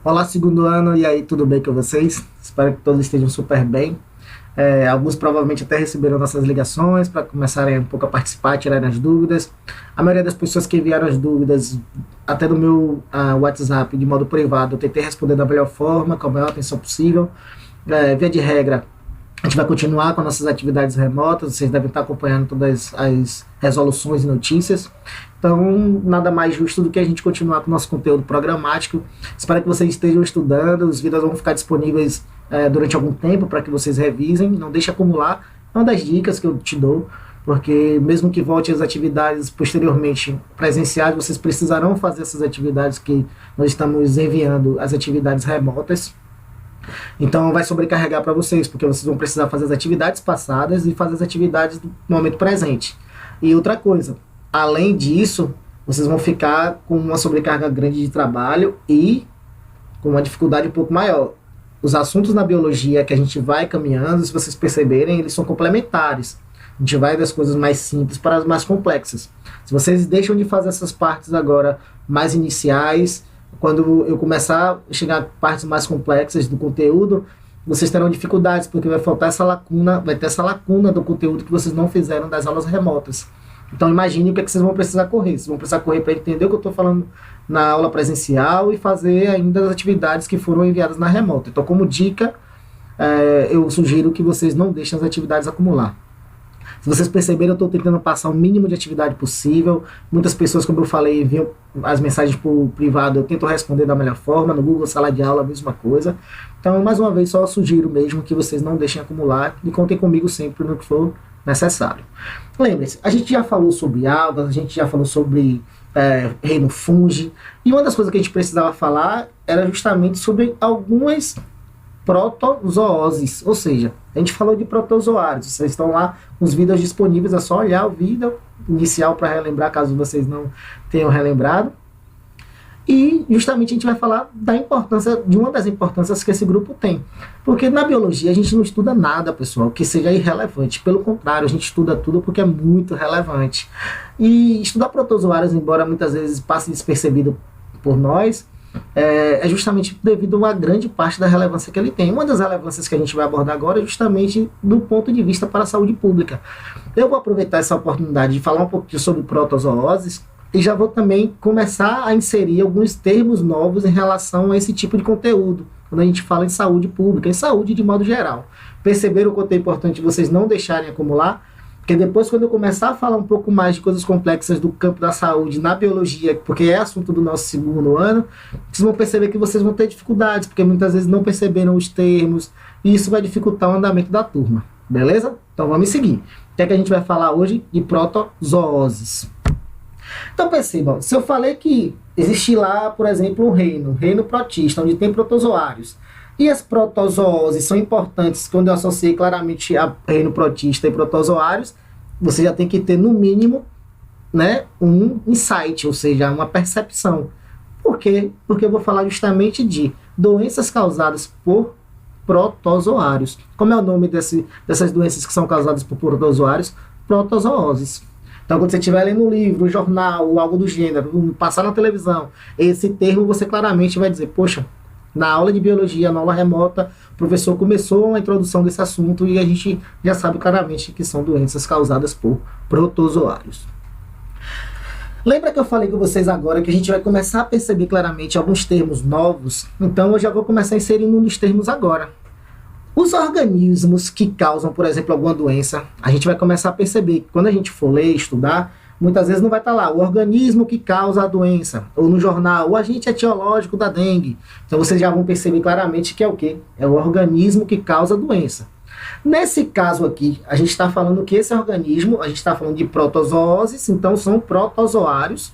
Olá, segundo ano, e aí, tudo bem com vocês? Espero que todos estejam super bem. Alguns provavelmente até receberam nossas ligações para começarem um pouco a participar, tirarem as dúvidas. A maioria das pessoas que enviaram as dúvidas, até no meu WhatsApp, de modo privado, eu tentei responder da melhor forma, com a maior atenção possível. Via de regra, a gente vai continuar com nossas atividades remotas, vocês devem estar acompanhando todas as resoluções e notícias. Então, nada mais justo do que a gente continuar com o nosso conteúdo programático. Espero que vocês estejam estudando, os vídeos vão ficar disponíveis durante algum tempo para que vocês revisem, não deixe acumular. É uma das dicas que eu te dou, porque mesmo que volte as atividades posteriormente presenciais, vocês precisarão fazer essas atividades que nós estamos enviando, as atividades remotas. Então vai sobrecarregar para vocês, porque vocês vão precisar fazer as atividades passadas e fazer as atividades do momento presente. E outra coisa, além disso, vocês vão ficar com uma sobrecarga grande de trabalho e com uma dificuldade um pouco maior. Os assuntos na biologia que a gente vai caminhando, se vocês perceberem, eles são complementares. A gente vai das coisas mais simples para as mais complexas. Se vocês deixam de fazer essas partes agora mais iniciais, quando eu começar a chegar a partes mais complexas do conteúdo, vocês terão dificuldades, porque vai faltar essa lacuna, vai ter essa lacuna do conteúdo que vocês não fizeram das aulas remotas. Então imagine o que, vocês vão precisar correr. Vocês vão precisar correr para entender o que eu estou falando na aula presencial e fazer ainda as atividades que foram enviadas na remota. Então, como dica, eu sugiro que vocês não deixem as atividades acumular. Se vocês perceberam, eu estou tentando passar o mínimo de atividade possível. Muitas pessoas, como eu falei, enviam as mensagens por privado, eu tento responder da melhor forma. No Google Sala de Aula, a mesma coisa. Então, mais uma vez, só sugiro mesmo que vocês não deixem acumular e contem comigo sempre no que for necessário. Lembre-se, a gente já falou sobre algas, a gente já falou sobre reino fungi, e uma das coisas que a gente precisava falar era justamente sobre algumas protozooses, ou seja, a gente falou de protozoários. Vocês estão lá com os vídeos disponíveis, é só olhar o vídeo inicial para relembrar, caso vocês não tenham relembrado. E justamente a gente vai falar da importância, de uma das importâncias que esse grupo tem. Porque na biologia a gente não estuda nada, pessoal, que seja irrelevante. Pelo contrário, a gente estuda tudo porque é muito relevante. E estudar protozoários, embora muitas vezes passe despercebido por nós, é justamente devido a uma grande parte da relevância que ele tem. Uma das relevâncias que a gente vai abordar agora é justamente do ponto de vista para a saúde pública. Eu vou aproveitar essa oportunidade de falar um pouquinho sobre protozooses e já vou também começar a inserir alguns termos novos em relação a esse tipo de conteúdo, quando a gente fala em saúde pública, em saúde de modo geral. Perceberam o quanto é importante vocês não deixarem acumular? Porque depois, quando eu começar a falar um pouco mais de coisas complexas do campo da saúde na biologia, porque é assunto do nosso segundo ano, vocês vão perceber que vocês vão ter dificuldades, porque muitas vezes não perceberam os termos, e isso vai dificultar o andamento da turma. Beleza? Então vamos seguir. O que é que a gente vai falar hoje? De protozooses. Então percebam, se eu falei que existe lá, por exemplo, um reino protista, onde tem protozoários, e as protozooses são importantes quando eu associei claramente a reino protista e protozoários, você já tem que ter, no mínimo, né, um insight, ou seja, uma percepção. Por quê? Porque eu vou falar justamente de doenças causadas por protozoários. Como é o nome dessas doenças que são causadas por protozoários? Protozooses. Então, quando você estiver lendo um livro, um jornal, ou algo do gênero, passar na televisão, esse termo você claramente vai dizer, poxa, na aula de biologia, na aula remota, o professor começou a introdução desse assunto e a gente já sabe claramente que são doenças causadas por protozoários. Lembra que eu falei com vocês agora que a gente vai começar a perceber claramente alguns termos novos? Então eu já vou começar inserindo um dos termos agora. Os organismos que causam, por exemplo, alguma doença, a gente vai começar a perceber que quando a gente for ler, estudar, muitas vezes não vai estar lá, o organismo que causa a doença, ou no jornal, o agente etiológico da dengue. Então vocês já vão perceber claramente que é o quê? É o organismo que causa a doença. Nesse caso aqui, a gente está falando que esse organismo, a gente está falando de protozooses, então são protozoários,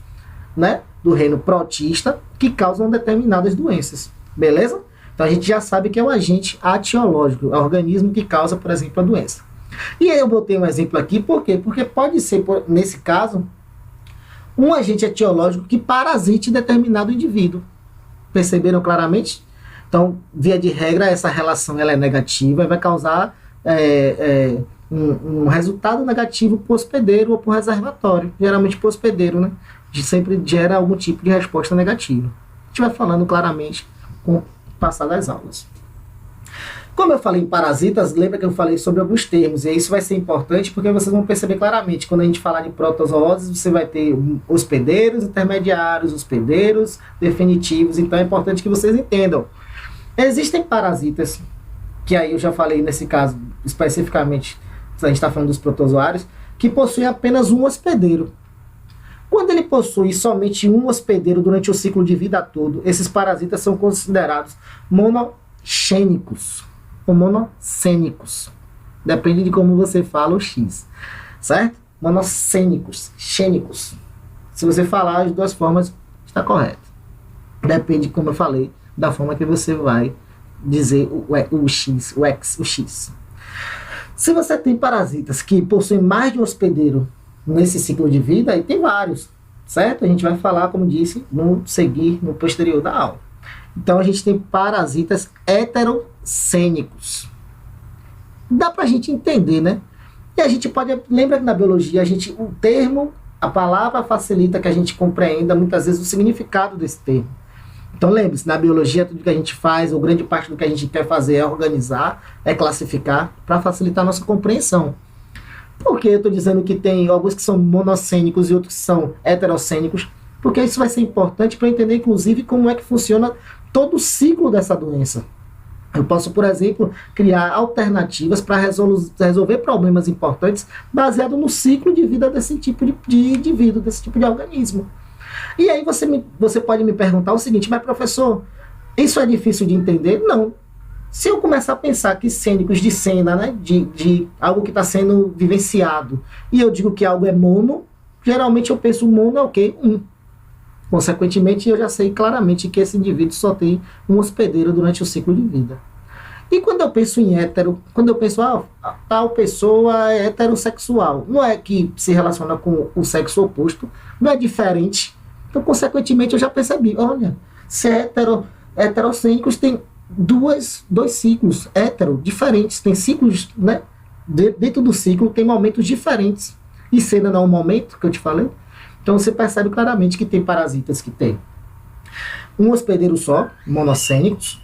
né, do reino protista, que causam determinadas doenças. Beleza? Então a gente já sabe que é o agente etiológico, o organismo que causa, por exemplo, a doença. E aí eu botei um exemplo aqui, por quê? Porque pode ser, nesse caso, um agente etiológico que parasite determinado indivíduo. Perceberam claramente? Então, via de regra, essa relação ela é negativa e vai causar um resultado negativo para o hospedeiro ou para o reservatório. Geralmente para o hospedeiro, né? Sempre gera algum tipo de resposta negativa. A gente vai falando claramente com o passar das aulas. Como eu falei em parasitas, lembra que eu falei sobre alguns termos, e isso vai ser importante porque vocês vão perceber claramente, quando a gente falar de protozooses, você vai ter hospedeiros intermediários, hospedeiros definitivos, então é importante que vocês entendam. Existem parasitas, que aí eu já falei nesse caso, especificamente, a gente está falando dos protozoários, que possuem apenas um hospedeiro. Quando ele possui somente um hospedeiro durante o ciclo de vida todo, esses parasitas são considerados monoxênicos ou monocênicos. Depende de como você fala o X, certo? Monocênicos, xênicos. Se você falar as duas formas, está correto. Depende, como eu falei, da forma que você vai dizer o X, o X, o X. Se você tem parasitas que possuem mais de um hospedeiro nesse ciclo de vida, aí tem vários, certo? A gente vai falar, como disse, no posterior da aula. Então a gente tem parasitas heterocênicos. Dá pra gente entender, né? E a gente pode, lembra que na biologia o termo, a palavra facilita que a gente compreenda muitas vezes o significado desse termo. Então lembre-se, na biologia tudo que a gente faz, ou grande parte do que a gente quer fazer é organizar, é classificar, para facilitar a nossa compreensão. Por que eu estou dizendo que tem alguns que são monocênicos e outros que são heterocênicos? Porque isso vai ser importante para entender, inclusive, como é que funciona todo o ciclo dessa doença. Eu posso, por exemplo, criar alternativas para resolver problemas importantes baseado no ciclo de vida desse tipo de indivíduo, desse tipo de organismo. E aí você pode me perguntar o seguinte, mas professor, isso é difícil de entender? Não. Se eu começar a pensar que cênicos de cena, né, de algo que está sendo vivenciado, e eu digo que algo é mono, geralmente eu penso mono é o quê? Consequentemente, eu já sei claramente que esse indivíduo só tem um hospedeiro durante o ciclo de vida. E quando eu penso em hétero, quando eu penso, tal pessoa é heterossexual, não é que se relaciona com o sexo oposto, não é diferente. Então, consequentemente, eu já percebi, olha, se é heterocênicos tem dois ciclos diferentes, tem ciclos, né? Dentro do ciclo tem momentos diferentes. E cena não é um momento que eu te falei. Então você percebe claramente que tem parasitas que tem um hospedeiro só, monocênicos,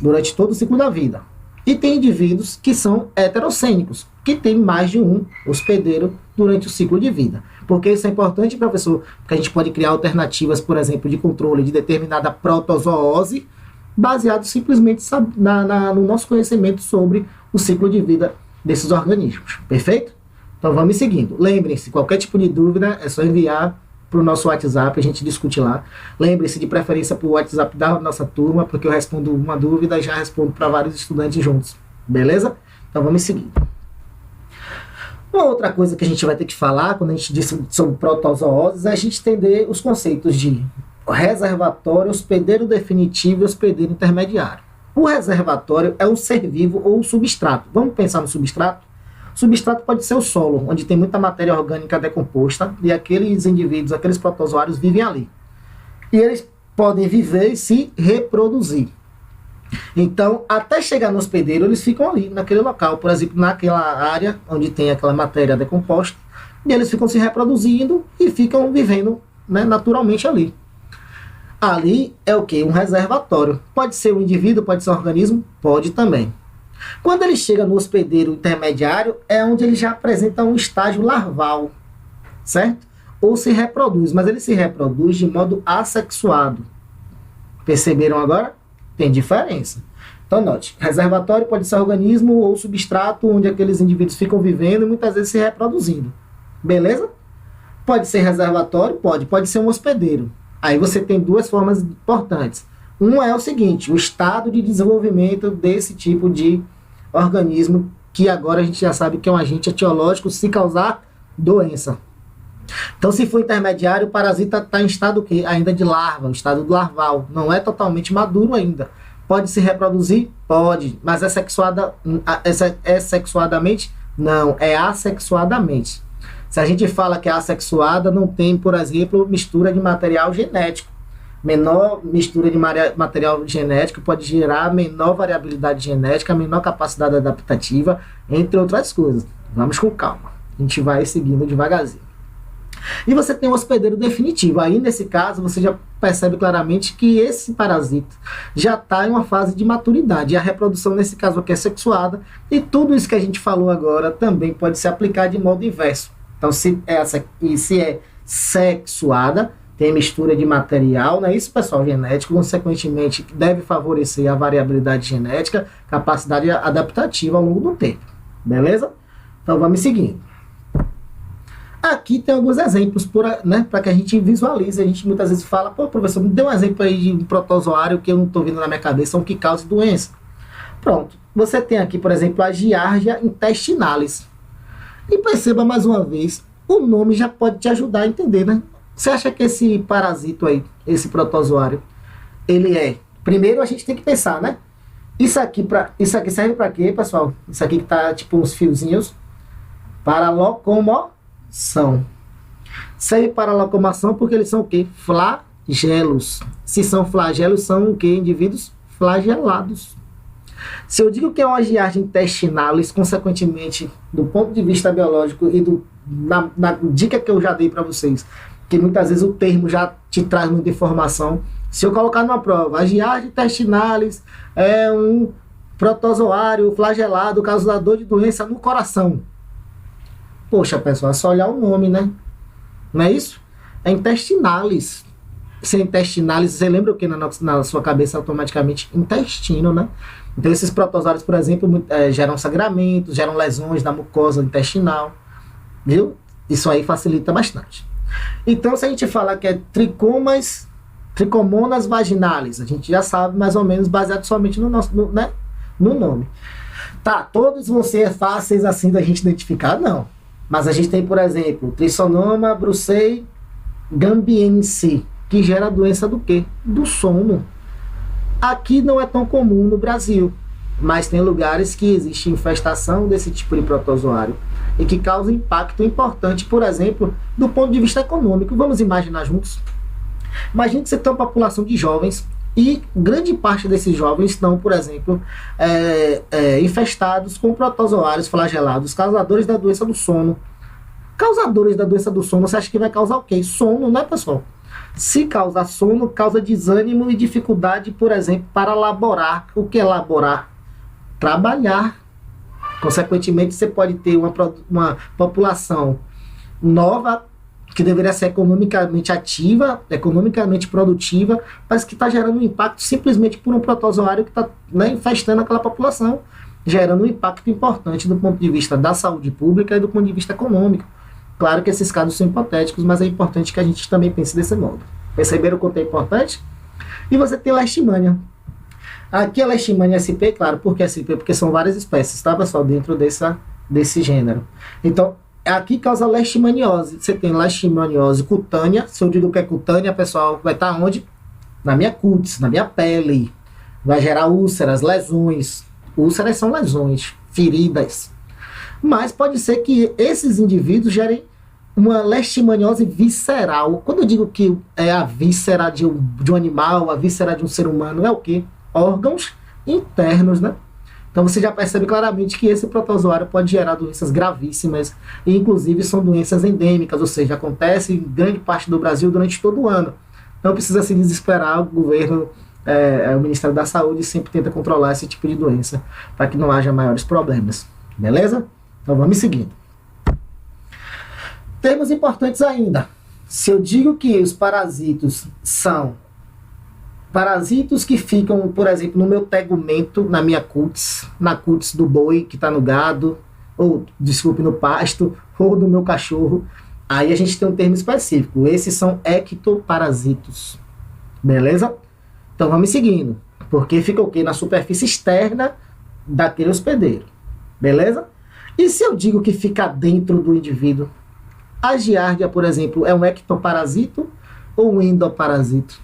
durante todo o ciclo da vida. E tem indivíduos que são heterocênicos, que tem mais de um hospedeiro durante o ciclo de vida. Por que isso é importante, professor? Porque a gente pode criar alternativas, por exemplo, de controle de determinada protozoose, baseado simplesmente no nosso conhecimento sobre o ciclo de vida desses organismos. Perfeito? Então vamos seguindo. Lembrem-se, qualquer tipo de dúvida é só enviar para o nosso WhatsApp, a gente discute lá. Lembrem-se de preferência para o WhatsApp da nossa turma, porque eu respondo uma dúvida e já respondo para vários estudantes juntos. Beleza? Então vamos seguindo. Uma outra coisa que a gente vai ter que falar quando a gente diz sobre protozooses é a gente entender os conceitos de reservatório, hospedeiro definitivo e hospedeiro intermediário. O reservatório é um ser vivo ou um substrato. Vamos pensar no substrato? Substrato pode ser o solo, onde tem muita matéria orgânica decomposta e aqueles indivíduos, aqueles protozoários vivem ali. E eles podem viver e se reproduzir. Então, até chegar no hospedeiro, eles ficam ali, naquele local, por exemplo, naquela área onde tem aquela matéria decomposta, e eles ficam se reproduzindo e ficam vivendo, né, naturalmente ali. Ali é o quê? Um reservatório. Pode ser um indivíduo, pode ser um organismo? Pode também. Quando ele chega no hospedeiro intermediário, é onde ele já apresenta um estágio larval, certo? Ou se reproduz, mas ele se reproduz de modo assexuado. Perceberam agora? Tem diferença. Então, note, reservatório pode ser organismo ou substrato onde aqueles indivíduos ficam vivendo e muitas vezes se reproduzindo. Beleza? Pode ser reservatório? Pode ser um hospedeiro. Aí você tem duas formas importantes. Um é o seguinte, o estado de desenvolvimento desse tipo de organismo, que agora a gente já sabe que é um agente etiológico se causar doença. Então, se for intermediário, o parasita está em estado o quê? Ainda de larva, o estado larval. Não é totalmente maduro ainda. Pode se reproduzir? Pode. Mas é sexuadamente? Não, é assexuadamente. Se a gente fala que é assexuada, não tem, por exemplo, mistura de material genético. Menor mistura de material genético pode gerar menor variabilidade genética, menor capacidade adaptativa, entre outras coisas. Vamos com calma. A gente vai seguindo devagarzinho. E você tem um hospedeiro definitivo. Aí, nesse caso, você já percebe claramente que esse parasita já está em uma fase de maturidade. E a reprodução, nesse caso aqui, é sexuada. E tudo isso que a gente falou agora também pode se aplicar de modo inverso. Então, se é sexuada, tem mistura de material, não é isso, pessoal? Genético, consequentemente, deve favorecer a variabilidade genética, capacidade adaptativa ao longo do tempo. Beleza? Então, vamos seguindo. Aqui tem alguns exemplos para que a gente visualize. A gente muitas vezes fala, pô, professor, me dê um exemplo aí de um protozoário que eu não estou vendo na minha cabeça, um que cause doença. Pronto. Você tem aqui, por exemplo, a Giardia intestinalis. E perceba mais uma vez, o nome já pode te ajudar a entender, né? Você acha que esse parasito aí, esse protozoário, ele é... Primeiro a gente tem que pensar, né? Isso aqui serve para quê, pessoal? Isso aqui que tá tipo uns fiozinhos para locomoção. Serve para locomoção porque eles são o quê? Flagelos. Se são flagelos, são o quê? Indivíduos flagelados. Se eu digo que é uma Giardia intestinalis, consequentemente, do ponto de vista biológico e na dica que eu já dei para vocês, que muitas vezes o termo já te traz muita informação. Se eu colocar numa prova, a Giardia intestinalis é um protozoário flagelado causador de doença no coração. Poxa, pessoal, é só olhar o nome, né? Não é isso? É intestinalis. Se é intestinalis, você lembra o que na sua cabeça automaticamente? Intestino, né? Então, esses protozoários, por exemplo, geram sangramentos, geram lesões na mucosa intestinal. Viu? Isso aí facilita bastante. Então, se a gente falar que é tricomonas vaginalis, a gente já sabe mais ou menos, baseado somente no nome. Tá, todos vão ser fáceis assim da gente identificar? Não. Mas a gente tem, por exemplo, Trisonoma brucei gambiense, que gera a doença do quê? Do sono. Aqui não é tão comum no Brasil, mas tem lugares que existe infestação desse tipo de protozoário e que causa impacto importante, por exemplo, do ponto de vista econômico. Vamos imaginar juntos? Imagine que você tem uma população de jovens e grande parte desses jovens estão, por exemplo, infestados com protozoários flagelados, causadores da doença do sono. Causadores da doença do sono, você acha que vai causar o quê? Sono, né, pessoal? Se causa sono, causa desânimo e dificuldade, por exemplo, para laborar. O que é laborar? Trabalhar. Consequentemente, você pode ter uma população nova, que deveria ser economicamente ativa, economicamente produtiva, mas que está gerando um impacto simplesmente por um protozoário que está infestando aquela população, gerando um impacto importante do ponto de vista da saúde pública e do ponto de vista econômico. Claro que esses casos são hipotéticos, mas é importante que a gente também pense desse modo. Perceberam o quanto é importante? E você tem Leishmania. Aqui a Leishmania SP, claro, por que SP? Porque são várias espécies, tá, pessoal, dentro desse gênero. Então, aqui causa leishmaniose. Você tem leishmaniose cutânea. Se eu digo que é cutânea, pessoal, vai estar onde? Na minha cutis, na minha pele. Vai gerar úlceras, lesões. Úlceras são lesões, feridas. Mas pode ser que esses indivíduos gerem uma leishmaniose visceral. Quando eu digo que é a víscera de um animal, a víscera de um ser humano, é o quê? Órgãos internos, né? Então você já percebe claramente que esse protozoário pode gerar doenças gravíssimas, e inclusive são doenças endêmicas, ou seja, acontece em grande parte do Brasil durante todo o ano. Não precisa se desesperar, o governo, o Ministério da Saúde sempre tenta controlar esse tipo de doença, para que não haja maiores problemas. Beleza? Então vamos seguindo. Termos importantes ainda. Se eu digo que os parasitos são parasitos que ficam, por exemplo, no meu tegumento, na minha cutis, na cutis do boi que está no gado, ou, desculpe, no pasto, ou do meu cachorro, aí a gente tem um termo específico. Esses são ectoparasitos. Beleza? Então vamos seguindo. Porque fica o quê? Na superfície externa daquele hospedeiro. Beleza? E se eu digo que fica dentro do indivíduo? A Giardia, por exemplo, é um ectoparasito ou um endoparasito?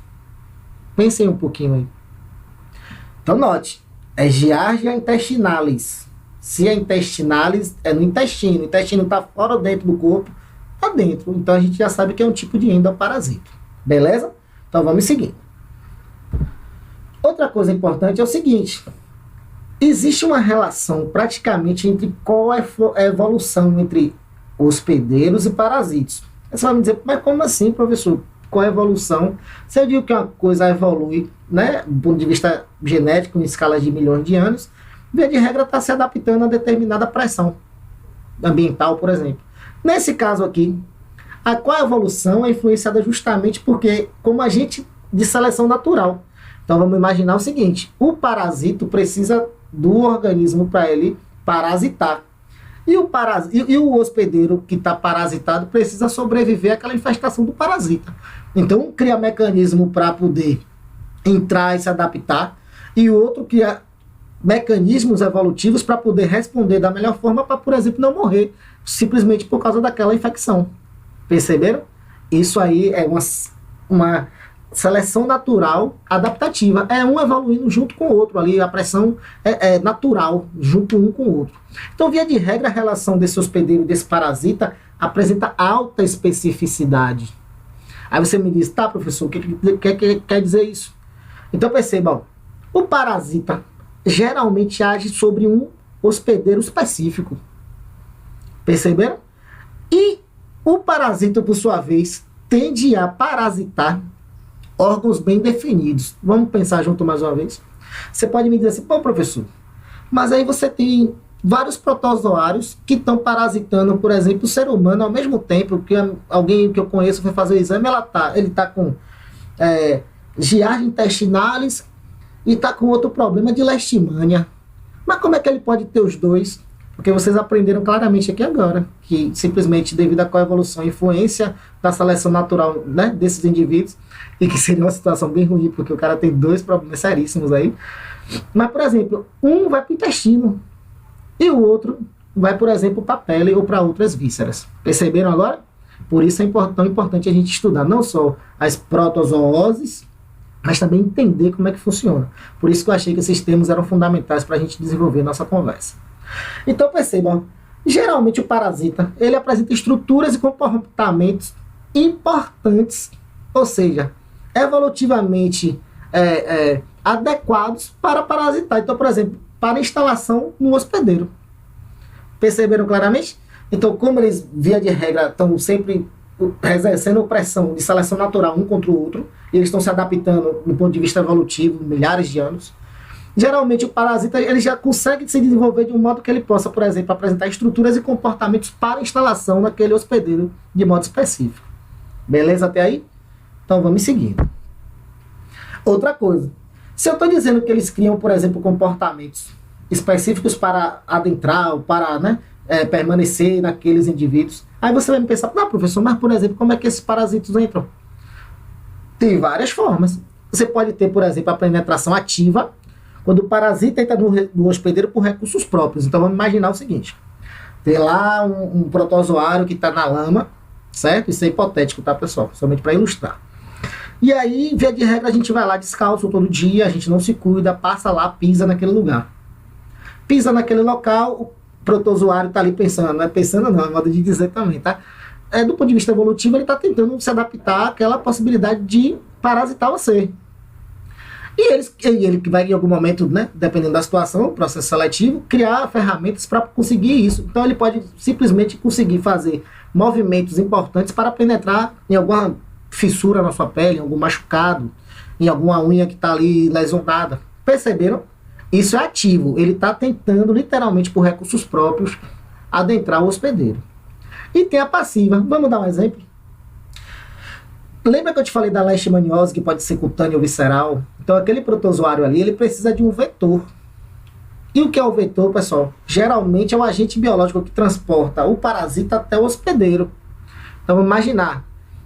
Pensem um pouquinho aí. Então note, é Giardia intestinalis. Se é intestinalis, é no intestino. O intestino está fora ou dentro do corpo? Está dentro. Então a gente já sabe que é um tipo de endoparasito. Beleza? Então vamos seguir. Outra coisa importante é o seguinte. Existe uma relação praticamente entre qual é a evolução entre hospedeiros e parasitos. Você vai me dizer, mas como assim, professor? Qual a evolução? Se eu digo que uma coisa evolui, né, do ponto de vista genético, em escala de milhões de anos, via de regra está se adaptando a determinada pressão ambiental, por exemplo. Nesse caso aqui, a qual a evolução é influenciada justamente porque, como agente de seleção natural. Então vamos imaginar o seguinte: o parasito precisa do organismo para ele parasitar. E o hospedeiro que está parasitado precisa sobreviver àquela infestação do parasita. Então, cria mecanismo para poder entrar e se adaptar, e o outro cria mecanismos evolutivos para poder responder da melhor forma para, por exemplo, não morrer simplesmente por causa daquela infecção. Perceberam? Isso aí é uma seleção natural adaptativa. É um evoluindo junto com o outro ali, a pressão é natural, junto um com o outro. Então, via de regra, a relação desse hospedeiro e desse parasita apresenta alta especificidade. Aí você me diz, tá, professor, o que quer dizer isso? Então, perceba, o parasita geralmente age sobre um hospedeiro específico. Perceberam? E o parasita, por sua vez, tende a parasitar órgãos bem definidos. Vamos pensar junto mais uma vez? Você pode me dizer assim, pô, professor, mas aí você tem vários protozoários que estão parasitando, por exemplo, o ser humano ao mesmo tempo que alguém que eu conheço foi fazer o exame, ele está com giardia intestinalis e está com outro problema de leishmania. Mas como é que ele pode ter os dois? Porque vocês aprenderam claramente aqui agora que simplesmente devido à coevolução e influência da seleção natural, né, desses indivíduos, e que seria uma situação bem ruim, porque o cara tem dois problemas seríssimos aí. Mas, por exemplo, um vai para o intestino e o outro vai, por exemplo, para a pele ou para outras vísceras. Perceberam agora? Por isso é tão importante a gente estudar não só as protozooses, mas também entender como é que funciona. Por isso que eu achei que esses termos eram fundamentais para a gente desenvolver nossa conversa. Então percebam, geralmente o parasita, ele apresenta estruturas e comportamentos importantes, ou seja, evolutivamente adequados para parasitar. Então, por exemplo, para instalação no hospedeiro. Perceberam claramente? Então, como eles, via de regra, estão sempre exercendo pressão de seleção natural um contra o outro, e eles estão se adaptando do ponto de vista evolutivo, milhares de anos, geralmente o parasita ele já consegue se desenvolver de um modo que ele possa, por exemplo, apresentar estruturas e comportamentos para instalação naquele hospedeiro de modo específico. Beleza até aí? Então vamos seguindo. Outra coisa, se eu estou dizendo que eles criam, por exemplo, comportamentos específicos para adentrar ou para permanecer naqueles indivíduos, aí você vai me pensar, não, professor, mas por exemplo, como é que esses parasitas entram? Tem várias formas. Você pode ter, por exemplo, a penetração ativa, quando o parasita entra no hospedeiro por recursos próprios. Então vamos imaginar o seguinte: tem lá um protozoário que está na lama, certo? Isso é hipotético, tá, pessoal? Somente para ilustrar. E aí, via de regra, a gente vai lá descalço todo dia, a gente não se cuida, passa lá, pisa naquele lugar. Pisa naquele local, o protozoário está ali pensando, não é pensando não, é modo de dizer também, tá? Do ponto de vista evolutivo, ele está tentando se adaptar àquela possibilidade de parasitar você. E ele que vai, em algum momento, né, dependendo da situação, o processo seletivo, criar ferramentas para conseguir isso. Então ele pode simplesmente conseguir fazer movimentos importantes para penetrar em alguma fissura na sua pele, em algum machucado, em alguma unha que está ali lesionada. Perceberam? Isso é ativo. Ele está tentando, literalmente, por recursos próprios, adentrar o hospedeiro. E tem a passiva. Vamos dar um exemplo? Lembra que eu te falei da leishmaniose, que pode ser cutânea ou visceral? Então, aquele protozoário ali, ele precisa de um vetor. E o que é o vetor, pessoal? Geralmente é o agente biológico que transporta o parasita até o hospedeiro. Então, vamos imaginar.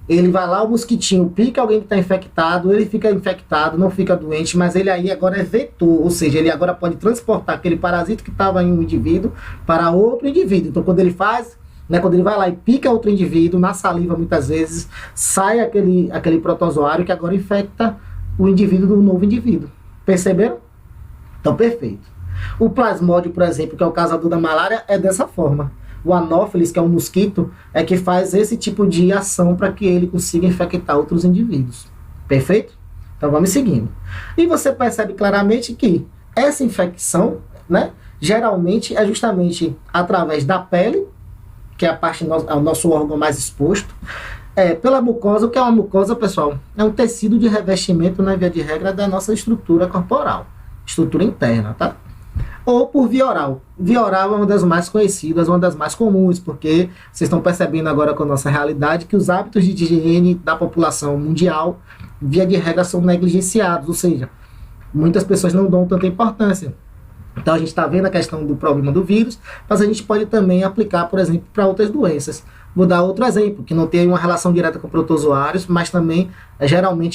Ele vai lá, o mosquitinho pica alguém que está infectado, ele fica infectado, não fica doente, mas ele aí agora é vetor, ou seja, ele agora pode transportar aquele parasita que estava em um indivíduo para outro indivíduo. Então, quando ele faz... quando ele vai lá e pica outro indivíduo, na saliva muitas vezes, sai aquele protozoário que agora infecta o indivíduo do novo indivíduo. Perceberam? Então, perfeito. O plasmódio, por exemplo, que é o causador da malária, é dessa forma. O anófeles, que é um mosquito, é que faz esse tipo de ação para que ele consiga infectar outros indivíduos. Perfeito? Então, vamos seguindo. E você percebe claramente que essa infecção, geralmente é justamente através da pele, que é a parte é o nosso órgão mais exposto. Pela mucosa. O que é uma mucosa, pessoal? É um tecido de revestimento, na via de regra, da nossa estrutura corporal, estrutura interna, tá? Ou por via oral. Via oral é uma das mais conhecidas, uma das mais comuns, porque vocês estão percebendo agora com a nossa realidade que os hábitos de higiene da população mundial, via de regra, são negligenciados, ou seja, muitas pessoas não dão tanta importância. Então a gente está vendo a questão do problema do vírus, mas a gente pode também aplicar, por exemplo, para outras doenças. Vou dar outro exemplo, que não tem uma relação direta com protozoários, mas também é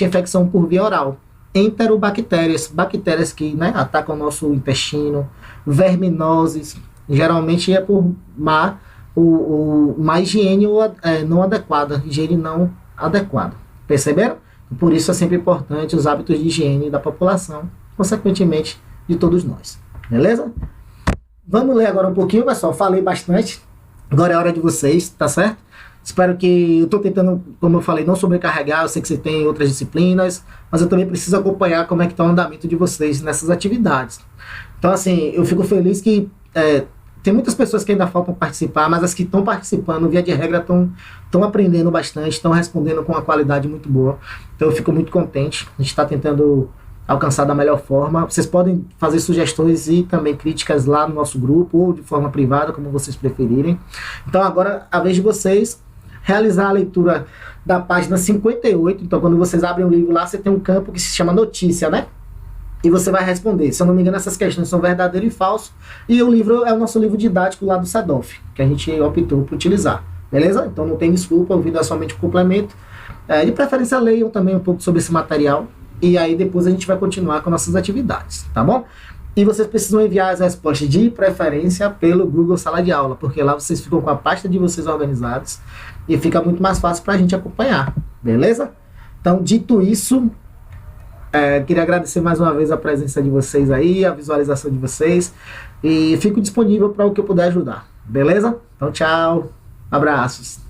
infecção por via oral. Enterobactérias, bactérias que, né, atacam o nosso intestino, verminoses, geralmente é por má higiene não adequada, higiene não adequada. Perceberam? Por isso é sempre importante os hábitos de higiene da população, consequentemente de todos nós. Beleza? Vamos ler agora um pouquinho, pessoal. Falei bastante. Agora é hora de vocês, tá certo? Espero que... Eu estou tentando, como eu falei, não sobrecarregar. Eu sei que você tem outras disciplinas, mas eu também preciso acompanhar como é que está o andamento de vocês nessas atividades. Então, assim, eu fico feliz que tem muitas pessoas que ainda faltam participar, mas as que estão participando, via de regra, estão aprendendo bastante, estão respondendo com uma qualidade muito boa. Então, eu fico muito contente. A gente está tentando alcançar da melhor forma. Vocês podem fazer sugestões e também críticas lá no nosso grupo ou de forma privada, como vocês preferirem. Então agora a vez de vocês realizar a leitura da página 58. Então quando vocês abrem o livro lá, você tem um campo que se chama notícia, né? E você vai responder. Se eu não me engano, essas questões são verdadeiro e falso. E o livro é o nosso livro didático lá do SADOF, que a gente optou por utilizar. Beleza? Então não tem desculpa, o vídeo é somente um complemento. De preferência, leiam também um pouco sobre esse material. E aí depois a gente vai continuar com nossas atividades, tá bom? E vocês precisam enviar as respostas de preferência pelo Google Sala de Aula, porque lá vocês ficam com a pasta de vocês organizados e fica muito mais fácil para a gente acompanhar, beleza? Então, dito isso, queria agradecer mais uma vez a presença de vocês aí, a visualização de vocês, e fico disponível para o que eu puder ajudar, beleza? Então, tchau, abraços.